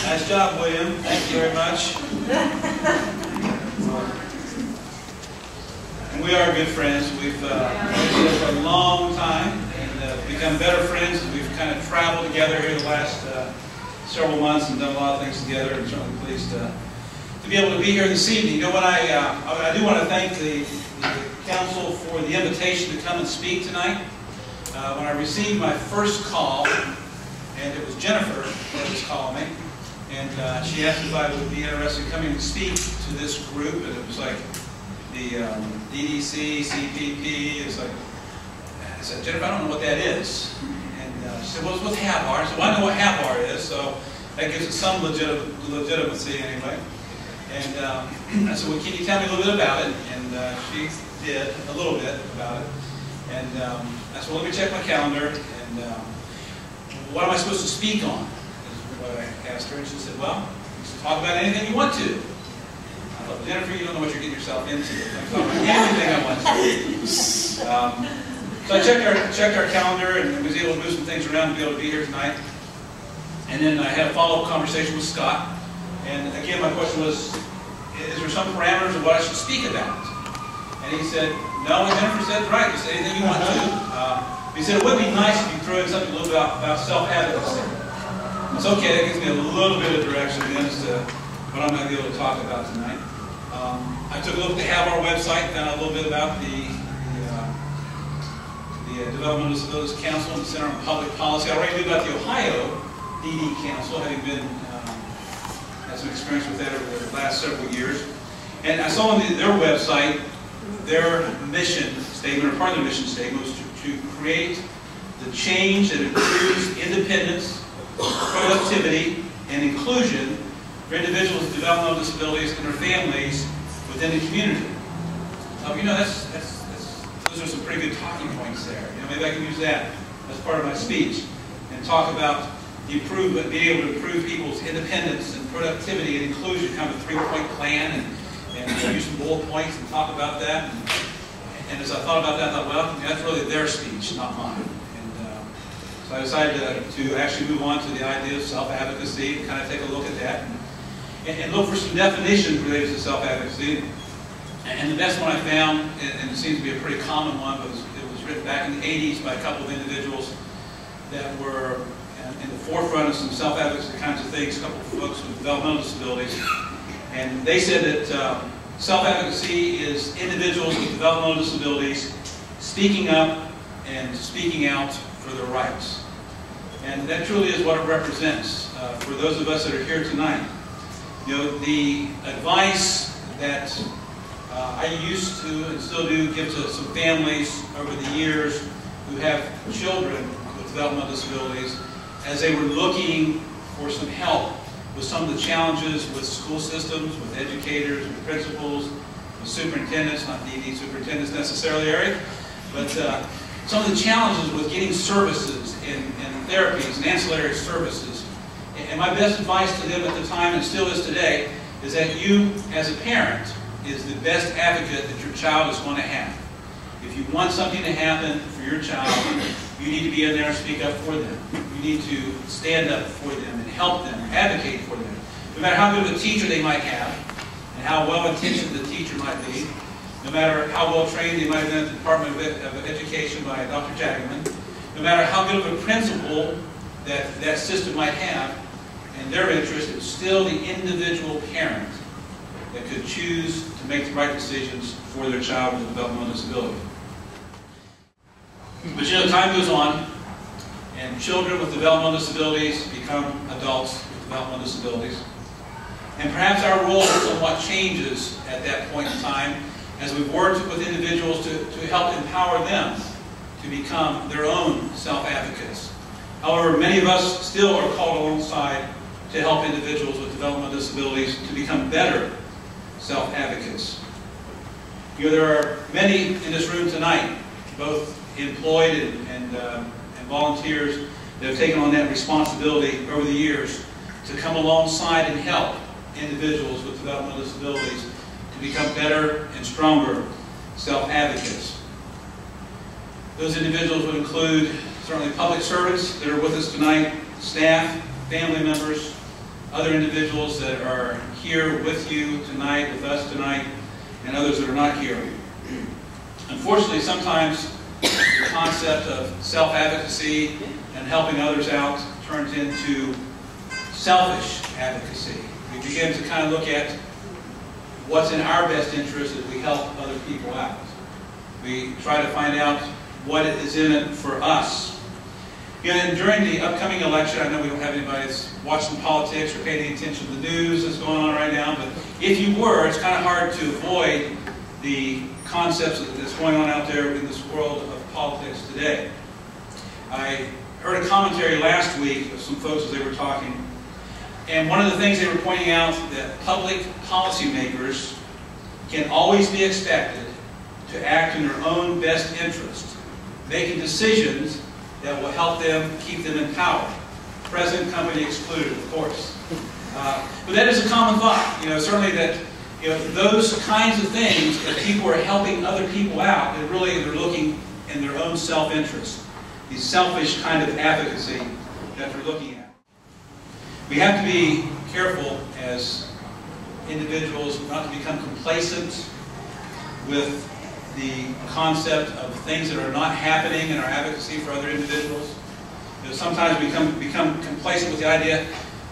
Nice job, William. Thank you very much. And we are good friends. We've known each other for a long time and become better friends as we've kind of traveled together here the last several months and done a lot of things together. I'm certainly pleased to be able to be here this evening. You know what, I do want to thank the council for the invitation to come and speak tonight. When I received my first call, and it was Jennifer that was calling me, and she asked if I would be interested in coming to speak to this group, and it was like the DDC, CPP. It's like, I said, Jennifer, I don't know what that is. And she said, well, what's HABAR? I said, well, I know what HABAR is, so that gives it some legitimacy anyway. And I said, well, can you tell me a little bit about it? And she did a little bit about it. And I said, well, let me check my calendar. And what am I supposed to speak on? Is what I asked her. And she said, well, you can talk about anything you want to. I thought, Jennifer, you don't know what you're getting yourself into. I'm talking about anything I want to. So I checked our calendar and was able to move some things around to be able to be here tonight. And then I had a follow-up conversation with Scott. And again, my question was, is there some parameters of what I should speak about? And he said, no, what Jennifer said, right, just anything you want to. He said, it would be nice if you threw in something a little bit about self-advocacy. It's okay, that gives me a little bit of direction as to what I'm going to be able to talk about tonight. I took a look at the HABAR website, found out a little bit about the Developmental Disabilities Council and the Center on Public Policy. I already knew about the Ohio DD Council, having been had some experience with that over the last several years. And I saw on their website, their mission statement, or part of their mission statement, was to create the change that improves independence, productivity, and inclusion for individuals with developmental disabilities and their families within the community. You know, those are some pretty good talking points there. You know, maybe I can use that as part of my speech and talk about the improvement, being able to improve people's independence and productivity and inclusion, kind of a three-point plan, and use some bullet points and talk about that. And as I thought about that, I thought, well, that's really their speech, not mine. And so I decided to actually move on to the idea of self-advocacy and kind of take a look at that and look for some definitions related to self-advocacy. And the best one I found, and it seems to be a pretty common one, but it was written back in the 80s by a couple of individuals that were in the forefront of some self-advocacy kinds of things, a couple of folks with developmental disabilities. And they said that self-advocacy is individuals with developmental disabilities speaking up and speaking out for their rights. And that truly is what it represents for those of us that are here tonight. You know, the advice that I used to and still do give to some families over the years who have children with developmental disabilities as they were looking for some help with some of the challenges with school systems, with educators, with principals, with superintendents, not DD superintendents necessarily, Eric, but some of the challenges with getting services and therapies and ancillary services. And my best advice to them at the time, and still is today, is that you, as a parent, is the best advocate that your child is going to have. If you want something to happen for your child, you need to be in there and speak up for them. You need to stand up for them and help them, advocate for them. No matter how good of a teacher they might have, and how well-intentioned the teacher might be, no matter how well-trained they might have been at the Department of Education by Dr. Jackman, no matter how good of a principal that system might have, and their interest, it's still the individual parent that could choose to make the right decisions for their child with a developmental disability. But you know, time goes on, and children with developmental disabilities become adults with developmental disabilities. And perhaps our role somewhat changes at that point in time as we work with individuals to help empower them to become their own self-advocates. However, many of us still are called alongside to help individuals with developmental disabilities to become better self-advocates. You know, there are many in this room tonight, both employed and volunteers, that have taken on that responsibility over the years to come alongside and help individuals with developmental disabilities to become better and stronger self-advocates. Those individuals would include certainly public servants that are with us tonight, staff, family members, other individuals that are here with you tonight, with us tonight, and others that are not here. Unfortunately, sometimes the concept of self-advocacy and helping others out turns into selfish advocacy. We begin to kind of look at what's in our best interest as we help other people out. We try to find out what is in it for us. And during the upcoming election, I know we don't have anybody that's watching politics or paying any attention to the news that's going on right now, but if you were, it's kind of hard to avoid the concepts that's going on out there in this world of politics today. I heard a commentary last week of some folks as they were talking, and one of the things they were pointing out that public policymakers can always be expected to act in their own best interest, making decisions that will help them keep them in power. Present company excluded, of course. But that is a common thought. Certainly that those kinds of things that people are helping other people out, and really they're looking in their own self-interest. The selfish kind of advocacy that they're looking at. We have to be careful as individuals not to become complacent with the concept of things that are not happening in our advocacy for other individuals. Sometimes we become complacent with the idea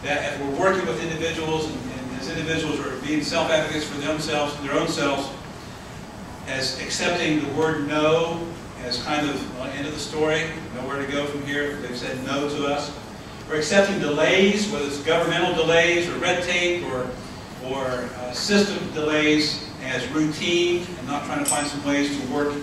that as we're working with individuals and as individuals are being self-advocates for themselves, their own selves, as accepting the word no as kind of the end of the story, nowhere to go from here, they've said no to us. Or accepting delays, whether it's governmental delays or red tape or system delays, as routine and not trying to find some ways to work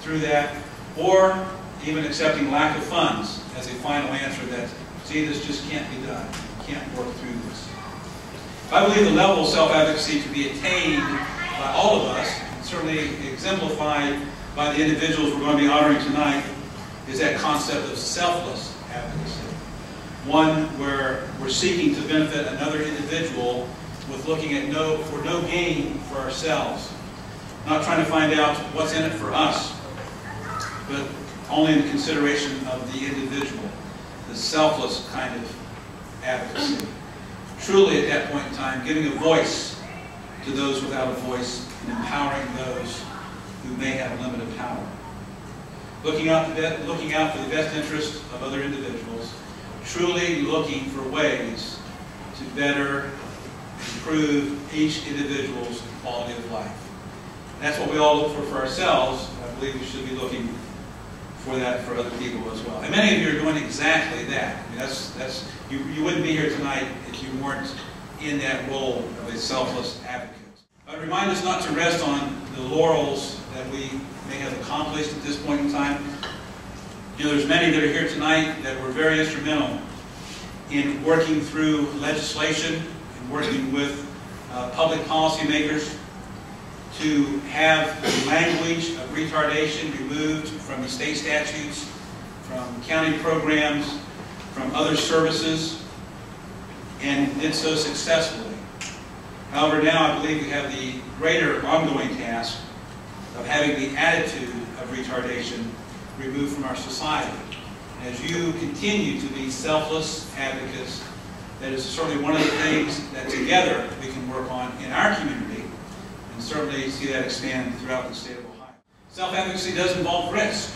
through that, or even accepting lack of funds as a final answer that, see, this just can't be done. You can't work through this. I believe the level of self-advocacy to be attained by all of us, and certainly exemplified by the individuals we're going to be honoring tonight, is that concept of selfless advocacy. One where we're seeking to benefit another individual with looking at for no gain for ourselves. Not trying to find out what's in it for us, but only in the consideration of the individual. The selfless kind of advocacy. Truly at that point in time, giving a voice to those without a voice and empowering those who may have limited power. Looking out for the best interest of other individuals. Truly looking for ways to better improve each individual's quality of life. And that's what we all look for ourselves. I believe we should be looking for that for other people as well. And many of you are doing exactly that. I mean, you wouldn't be here tonight if you weren't in that role of a selfless advocate. I would remind us not to rest on the laurels that we may have accomplished at this point in time. There's many that are here tonight that were very instrumental in working through legislation and working with public policymakers to have the language of retardation removed from the state statutes, from county programs, from other services, and did so successfully. However, now I believe we have the greater ongoing task of having the attitude of retardation removed from our society. And as you continue to be selfless advocates, that is certainly one of the things that together we can work on in our community, and certainly see that expand throughout the state of Ohio. Self-advocacy does involve risk.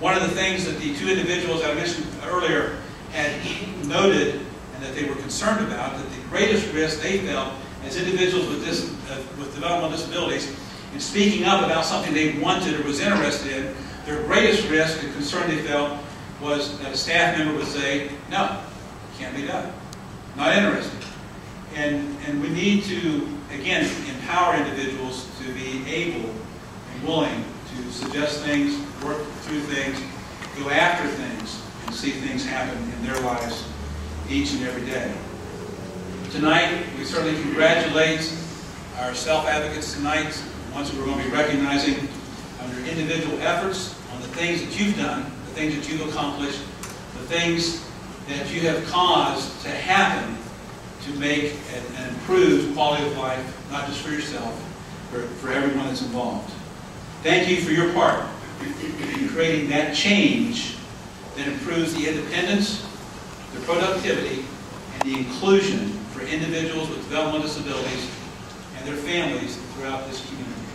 One of the things that the two individuals I mentioned earlier had noted and that they were concerned about, that the greatest risk they felt as individuals with developmental disabilities in speaking up about something they wanted or was interested in, their greatest risk and concern they felt was that a staff member would say, no, can't be done, not interested. And we need to, again, empower individuals to be able and willing to suggest things, work through things, go after things, and see things happen in their lives each and every day. Tonight, we certainly congratulate our self-advocates tonight, the ones that we're going to be recognizing under individual efforts on the things that you've done, the things that you've accomplished, the things that you have caused to happen to make an improved quality of life, not just for yourself, but for everyone that's involved. Thank you for your part in creating that change that improves the independence, the productivity, and the inclusion for for individuals with developmental disabilities and their families throughout this community.